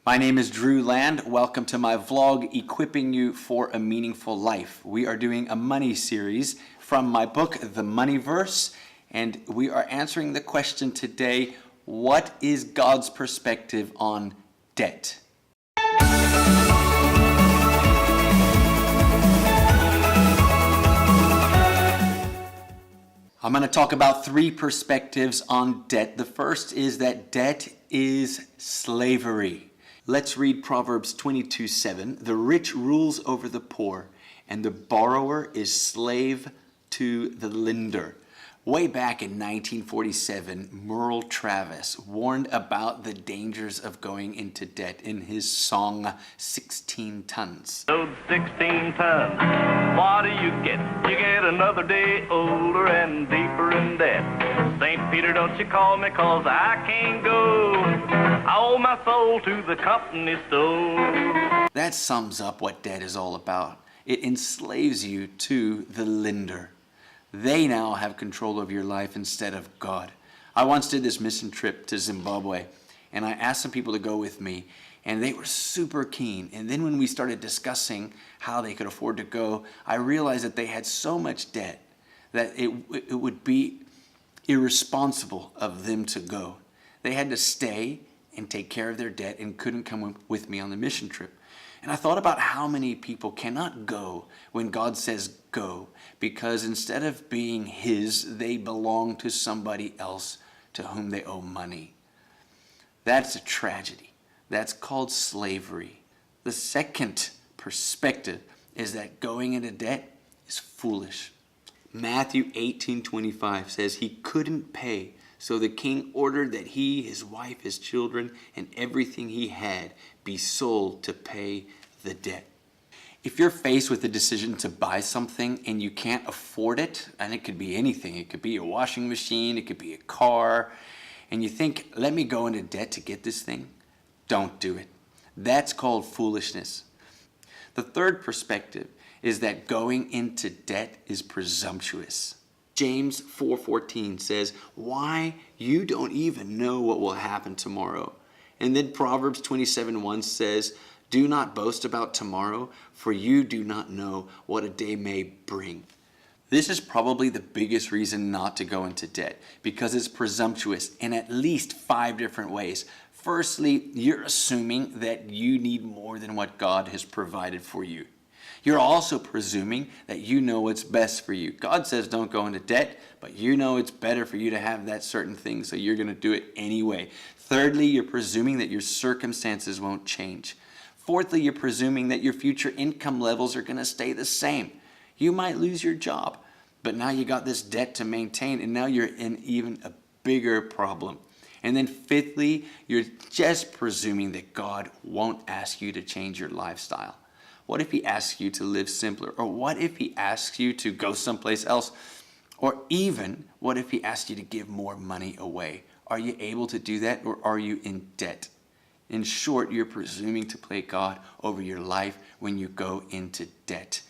My name is Drew Land. Welcome to my vlog, Equipping You for a Meaningful Life. We are doing a money series from my book, The Money Verse, and we are answering the question today, what is God's perspective on debt? I'm going to talk about three perspectives on debt. The first is that debt is slavery. Let's read Proverbs 22:7. The rich rules over the poor, and the borrower is slave to the lender. Way back in 1947, Merle Travis warned about the dangers of going into debt in his song 16 Tons. Load 16 tons, what do you get? You get another day older and deeper in debt. St. Peter, don't you call me, 'cause I can't go. I owe my soul to the company store. That sums up what debt is all about. It enslaves you to the lender. They now have control of your life instead of God. I once did this mission trip to Zimbabwe, and I asked some people to go with me, and they were super keen. And then when we started discussing how they could afford to go, I realized that they had so much debt that it would be irresponsible of them to go. They had to stay and take care of their debt and couldn't come with me on the mission trip. And I thought about how many people cannot go when God says go, because instead of being His, they belong to somebody else to whom they owe money. That's a tragedy. That's called slavery. The second perspective is that going into debt is foolish. Matthew 18:25 says he couldn't pay, so the king ordered that he, his wife, his children, and everything he had be sold to pay the debt. If you're faced with the decision to buy something and you can't afford it, and it could be anything, it could be a washing machine, it could be a car, and you think, let me go into debt to get this thing, don't do it. That's called foolishness. The third perspective is that going into debt is presumptuous. James 4:14 says, why, you don't even know what will happen tomorrow. And then Proverbs 27:1 says, do not boast about tomorrow, for you do not know what a day may bring. This is probably the biggest reason not to go into debt, because it's presumptuous in at least 5 different ways. Firstly, you're assuming that you need more than what God has provided for you. You're also presuming that you know what's best for you. God says don't go into debt, but you know it's better for you to have that certain thing, so you're going to do it anyway. Thirdly, you're presuming that your circumstances won't change. Fourthly, you're presuming that your future income levels are going to stay the same. You might lose your job, but now you got this debt to maintain, and now you're in even a bigger problem. And then fifthly, you're just presuming that God won't ask you to change your lifestyle. What if He asks you to live simpler? Or what if He asks you to go someplace else? Or even, what if He asks you to give more money away? Are you able to do that, or are you in debt? In short, you're presuming to play God over your life when you go into debt.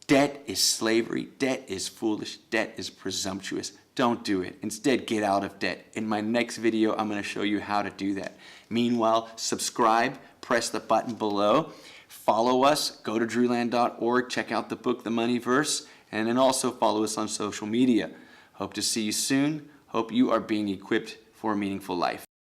Debt is slavery. Debt is foolish. Debt is presumptuous. Don't do it. Instead, get out of debt. In my next video, I'm going to show you how to do that. Meanwhile, subscribe, press the button below, follow us, go to drewland.org, check out the book, The Money Verse, and then also follow us on social media. Hope to see you soon. Hope you are being equipped for a meaningful life.